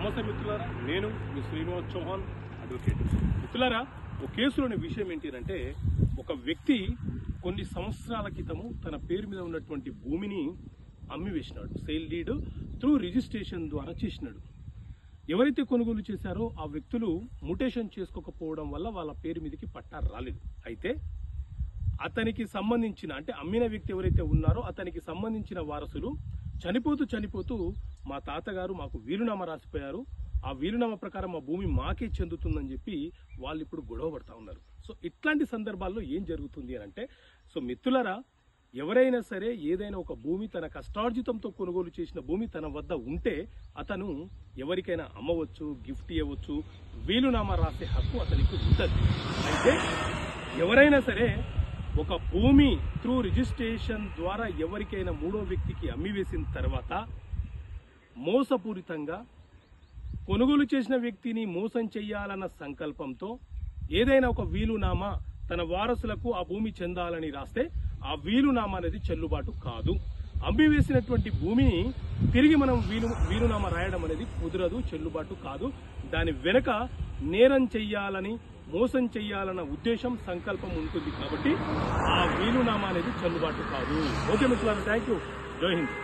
నమస్తే మిత్రులారా, నేను మీ శ్రీనివాస్ చౌహాన్ అడ్వకేట్. మిత్రులారా, ఒక కేసులోని విషయం ఏంటంటే ఒక వ్యక్తి కొన్ని సంవత్సరాల క్రితము తన పేరు మీద ఉన్నటువంటి భూమిని అమ్మివేసినాడు. సేల్ డీడ్ త్రూ రిజిస్ట్రేషన్ ద్వారా చేసినాడు. ఎవరైతే కొనుగోలు చేశారో ఆ వ్యక్తులు మ్యూటేషన్ చేసుకోకపోవడం వల్ల వాళ్ళ పేరు మీదకి పట్టా రాలేదు. అయితే అతనికి సంబంధించిన అంటే అమ్మిన వ్యక్తి ఎవరైతే ఉన్నారో అతనికి సంబంధించిన వారసులు చనిపోతూ మా తాతగారు మాకు వీలునామా రాసిపోయారు, ఆ వీలునామా ప్రకారం మా భూమి మాకే చెందుతుందని చెప్పి వాళ్ళు ఇప్పుడు గొడవ పడతా ఉన్నారు. సో ఇట్లాంటి సందర్భాల్లో ఏం జరుగుతుంది అని అంటే, సో మిత్రులారా, ఎవరైనా సరే ఏదైనా ఒక భూమి తన కష్టార్జితంతో కొనుగోలు చేసిన భూమి తన వద్ద ఉంటే అతను ఎవరికైనా అమ్మవచ్చు, గిఫ్ట్ ఇవ్వచ్చు, వీలునామా రాసే హక్కు అతనికి ఉంటుంది. అయితే ఎవరైనా సరే ఒక భూమి త్రూ రిజిస్ట్రేషన్ ద్వారా ఎవరికైనా మూడో వ్యక్తికి అమ్మివేసిన తర్వాత మోసపూరితంగా కొనుగోలు చేసిన వ్యక్తిని మోసం చెయ్యాలన్న సంకల్పంతో ఏదైనా ఒక వీలునామా తన వారసులకు ఆ భూమి చెందాలని రాస్తే ఆ వీలునామా అనేది చెల్లుబాటు కాదు. అమ్మివేసినటువంటి భూమిని తిరిగి మనం వీలునామా రాయడం అనేది కుదరదు, చెల్లుబాటు కాదు. దాని వెనుక నేరం చెయ్యాలని, మోసం చెయ్యాలన్న ఉద్దేశం, సంకల్పం ఉంటుంది కాబట్టి ఆ వీలునామా అనేది చెల్లుబాటు కాదు. ఓకే మిత్రులారా, థ్యాంక్ యూ. జై హింద్.